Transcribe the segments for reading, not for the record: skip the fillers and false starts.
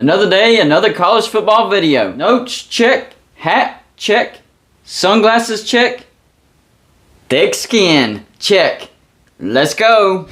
Another day, another college football video. Notes, check. Hat, check. Sunglasses, check. Thick skin, check. Let's go.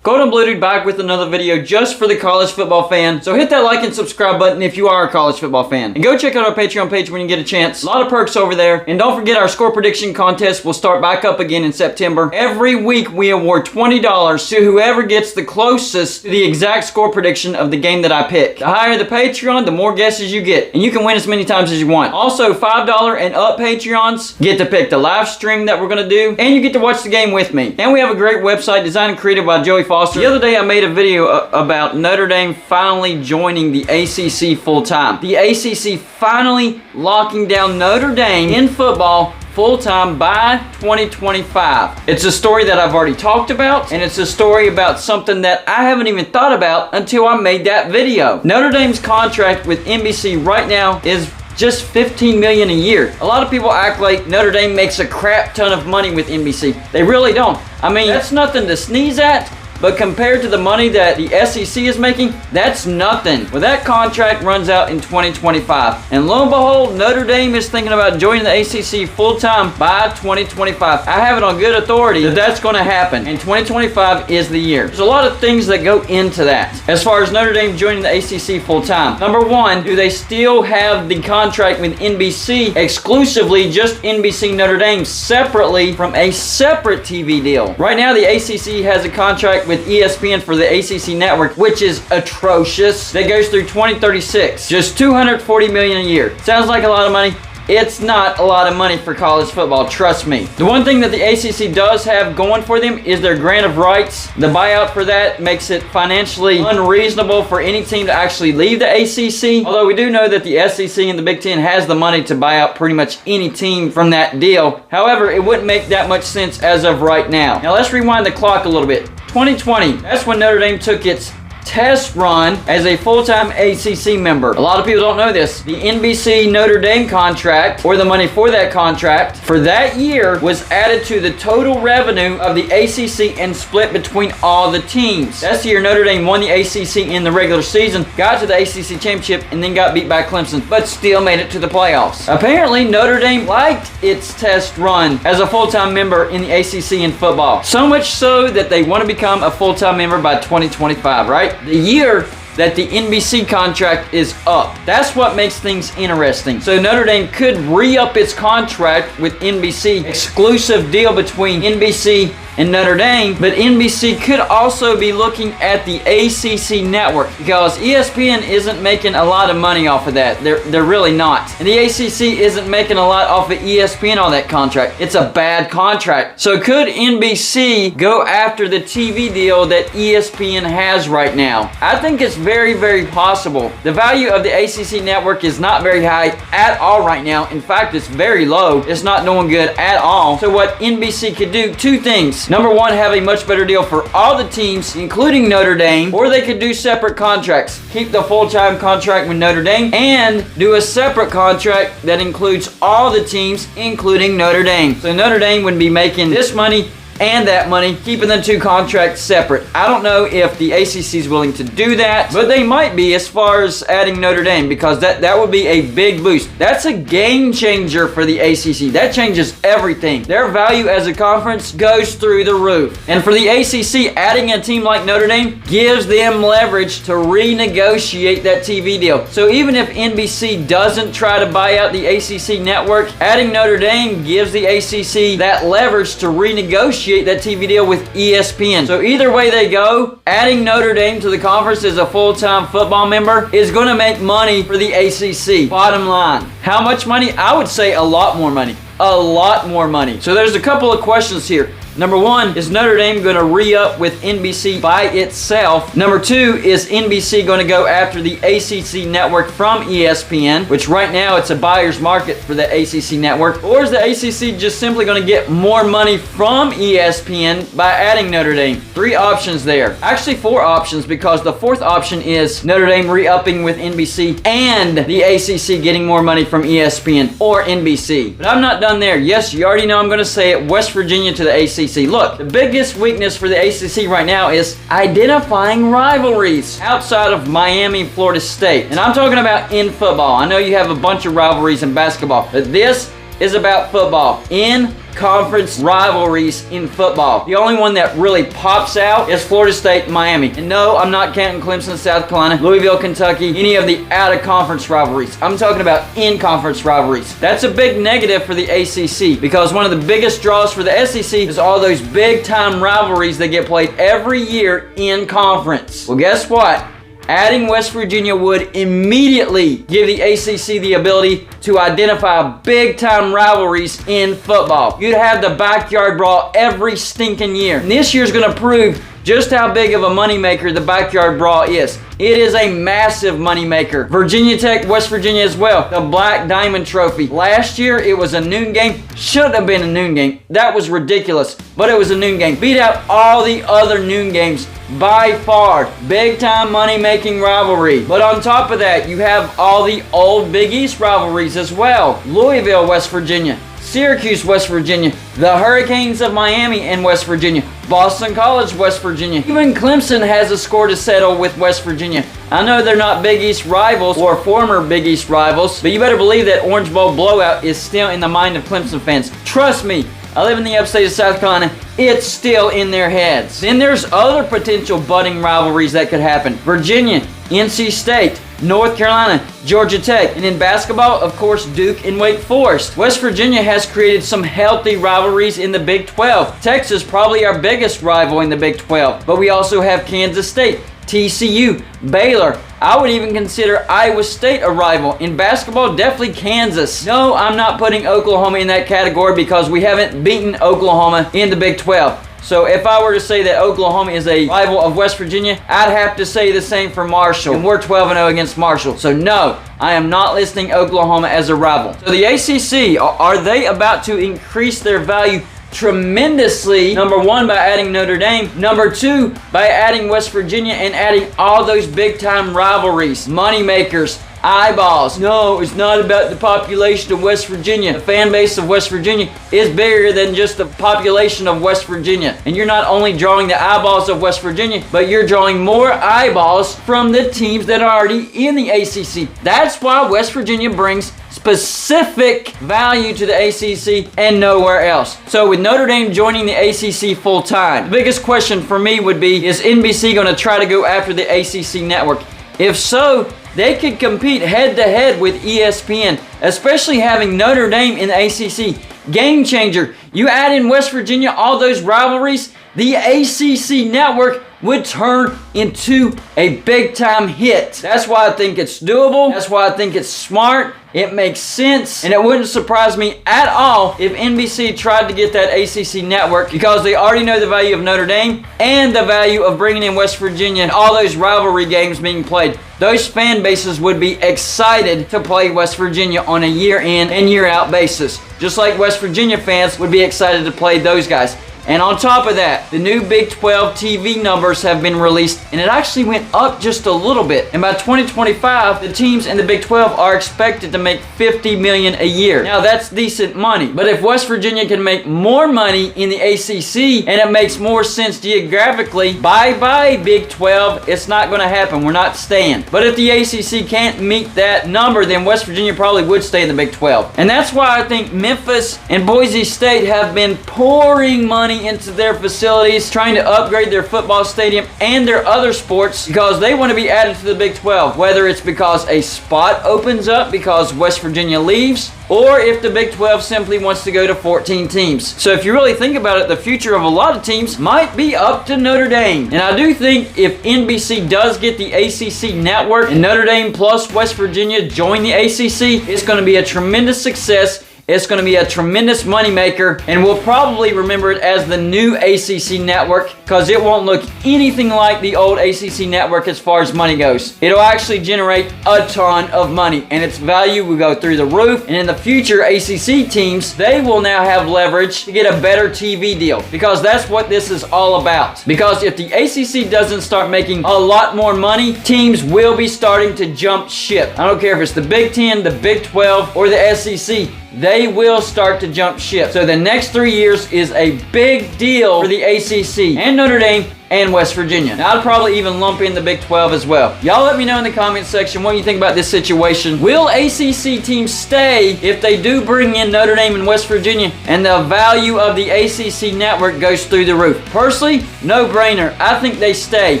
Golden Blue Dude back with another video just for the college football fan. So hit that like and subscribe button if you are a college football fan. And go check out our Patreon page when you get a chance. A lot of perks over there. And don't forget our score prediction contest will start back up again in September. Every week we award $20 to whoever gets the closest to the exact score prediction of the game that I pick. The higher the Patreon, the more guesses you get. And you can win as many times as you want. Also, $5 and up Patreons get to pick the live stream that we're going to do. And you get to watch the game with me. And we have a great website designed and created by Joey Foster. The other day I made a video about Notre Dame finally joining the ACC full-time. The ACC finally locking down Notre Dame in football full-time by 2025. It's a story that I've already talked about, and it's a story about something that I haven't even thought about until I made that video. Notre Dame's contract with NBC right now is just $15 million a year. A lot of people act like Notre Dame makes a crap ton of money with NBC. They really don't. I mean, that's nothing to sneeze at. But compared to the money that the SEC is making, that's nothing. Well, that contract runs out in 2025. And lo and behold, Notre Dame is thinking about joining the ACC full-time by 2025. I have it on good authority that that's going to happen. And 2025 is the year. There's a lot of things that go into that. As far as Notre Dame joining the ACC full-time. Number one, do they still have the contract with NBC exclusively, just NBC Notre Dame separately from a separate TV deal? Right now, the ACC has a contract with ESPN for the ACC Network, which is atrocious. That goes through 2036. Just $240 million a year. Sounds like a lot of money. It's not a lot of money for college football, trust me. The one thing that the ACC does have going for them is their grant of rights. The buyout for that makes it financially unreasonable for any team to actually leave the ACC. Although we do know that the SEC and the Big Ten has the money to buy out pretty much any team from that deal. However, it wouldn't make that much sense as of right now. Now let's rewind the clock a little bit. 2020, that's when Notre Dame took its test run as a full-time ACC member. A lot of people don't know this. The NBC Notre Dame contract, or the money for that contract, for that year was added to the total revenue of the ACC and split between all the teams. That's the year Notre Dame won the ACC in the regular season, got to the ACC championship, and then got beat by Clemson, but still made it to the playoffs. Apparently, Notre Dame liked its test run as a full-time member in the ACC in football. So much so that they want to become a full-time member by 2025, right? The year that the NBC contract is up. That's what makes things interesting. So Notre Dame could re-up its contract with NBC, exclusive deal between NBC and Notre Dame, but NBC could also be looking at the ACC Network because ESPN isn't making a lot of money off of that. They're really not. And the ACC isn't making a lot off of ESPN on that contract. It's a bad contract. So could NBC go after the TV deal that ESPN has right now? I think it's very, very possible. The value of the ACC Network is not very high at all right now. In fact, it's very low. It's not doing good at all. So what NBC could do, two things. Number one, have a much better deal for all the teams, including Notre Dame, or they could do separate contracts. Keep the full-time contract with Notre Dame and do a separate contract that includes all the teams, including Notre Dame. So Notre Dame would be making this money and that money, keeping the two contracts separate. I don't know if the ACC is willing to do that, but they might be as far as adding Notre Dame because that would be a big boost. That's a game changer for the ACC. That changes everything. Their value as a conference goes through the roof. And for the ACC, adding a team like Notre Dame gives them leverage to renegotiate that TV deal. So even if NBC doesn't try to buy out the ACC network, adding Notre Dame gives the ACC that leverage to renegotiate that TV deal with ESPN. So either way they go, adding Notre Dame to the conference as a full-time football member is going to make money for the ACC. Bottom line. How much money? I would say a lot more money. A lot more money. So there's a couple of questions here. Number one, is Notre Dame going to re-up with NBC by itself? Number two, is NBC going to go after the ACC Network from ESPN, which right now it's a buyer's market for the ACC Network? Or is the ACC just simply going to get more money from ESPN by adding Notre Dame? Three options there. Actually, four options, because the fourth option is Notre Dame re-upping with NBC and the ACC getting more money from ESPN or NBC. But I'm not done there. Yes, you already know I'm going to say it. West Virginia to the ACC. Look, the biggest weakness for the ACC right now is identifying rivalries outside of Miami, Florida State. And I'm talking about in football. I know you have a bunch of rivalries in basketball, but this is about football. In conference rivalries in football. The only one that really pops out is Florida State and Miami. And no, I'm not counting Clemson, South Carolina, Louisville, Kentucky, any of the out-of-conference rivalries. I'm talking about in-conference rivalries. That's a big negative for the ACC, because one of the biggest draws for the SEC is all those big-time rivalries that get played every year in conference. Well, guess what? Adding West Virginia would immediately give the ACC the ability to identify big-time rivalries in football. You'd have the backyard brawl every stinking year. And this year's going to prove just how big of a moneymaker the backyard brawl is. It is a massive moneymaker. Virginia Tech, West Virginia as well. The Black Diamond Trophy. Last year, it was a noon game. Should have been a noon game. That was ridiculous, but it was a noon game. Beat out all the other noon games by far. Big time money-making rivalry. But on top of that, you have all the old Big East rivalries as well. Louisville, West Virginia. Syracuse, West Virginia, the Hurricanes of Miami and West Virginia, Boston College, West Virginia. Even Clemson has a score to settle with West Virginia. I know they're not Big East rivals or former Big East rivals, but you better believe that Orange Bowl blowout is still in the mind of Clemson fans. Trust me, I live in the upstate of South Carolina. It's still in their heads. Then there's other potential budding rivalries that could happen. Virginia, NC State, North Carolina, Georgia Tech, and in basketball, of course, Duke and Wake Forest. West Virginia has created some healthy rivalries in the Big 12. Texas, probably our biggest rival in the Big 12. But we also have Kansas State, TCU, Baylor. I would even consider Iowa State a rival. In basketball, definitely Kansas. No, I'm not putting Oklahoma in that category because we haven't beaten Oklahoma in the Big 12. So if I were to say that Oklahoma is a rival of West Virginia, I'd have to say the same for Marshall. And we're 12-0 against Marshall. So no, I am not listing Oklahoma as a rival. So the ACC, are they about to increase their value tremendously? Number one, by adding Notre Dame. Number two, by adding West Virginia and adding all those big-time rivalries, moneymakers, eyeballs. No, it's not about the population of West Virginia. The fan base of West Virginia is bigger than just the population of West Virginia. And you're not only drawing the eyeballs of West Virginia, but you're drawing more eyeballs from the teams that are already in the ACC. That's why West Virginia brings specific value to the ACC and nowhere else. So with Notre Dame joining the ACC full time, the biggest question for me would be, is NBC going to try to go after the ACC network? If so, they could compete head-to-head with ESPN, especially having Notre Dame in the ACC. Game changer. You add in West Virginia, all those rivalries, the ACC network would turn into a big-time hit. That's why I think it's doable. That's why I think it's smart. It makes sense. And it wouldn't surprise me at all if NBC tried to get that ACC network, because they already know the value of Notre Dame and the value of bringing in West Virginia and all those rivalry games being played. Those fan bases would be excited to play West Virginia on a year-in and year-out basis. Just like West Virginia fans would be excited to play those guys. And on top of that, the new Big 12 TV numbers have been released, and it actually went up just a little bit. And by 2025, the teams in the Big 12 are expected to make $50 million a year. Now, that's decent money. But if West Virginia can make more money in the ACC, and it makes more sense geographically, bye-bye Big 12, it's not going to happen. We're not staying. But if the ACC can't meet that number, then West Virginia probably would stay in the Big 12. And that's why I think Memphis and Boise State have been pouring money into their facilities, trying to upgrade their football stadium and their other sports, because they want to be added to the Big 12, whether it's because a spot opens up because West Virginia leaves, or if the Big 12 simply wants to go to 14 teams. So if you really think about it, the future of a lot of teams might be up to Notre Dame. And I do think if NBC does get the ACC network and Notre Dame plus West Virginia join the ACC, it's going to be a tremendous success It's going to be a tremendous moneymaker, and we'll probably remember it as the new ACC Network because it won't look anything like the old ACC Network as far as money goes. It'll actually generate a ton of money, and its value will go through the roof. And in the future, ACC teams, they will now have leverage to get a better TV deal, because that's what this is all about. Because if the ACC doesn't start making a lot more money, teams will be starting to jump ship. I don't care if it's the Big 10, the Big 12, or the SEC. They will start to jump ship. So the next 3 years is a big deal for the ACC and Notre Dame and West Virginia. Now, I'd probably even lump in the Big 12 as well. Y'all let me know in the comment section what you think about this situation. Will ACC teams stay if they do bring in Notre Dame and West Virginia and the value of the ACC network goes through the roof? Personally, no brainer. I think they stay.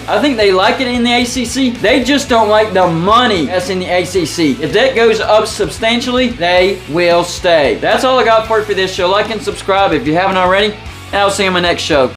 I think they like it in the ACC. They just don't like the money that's in the ACC. If that goes up substantially, they will stay. That's all I got for you for this show. Like and subscribe if you haven't already, and I'll see you in my next show.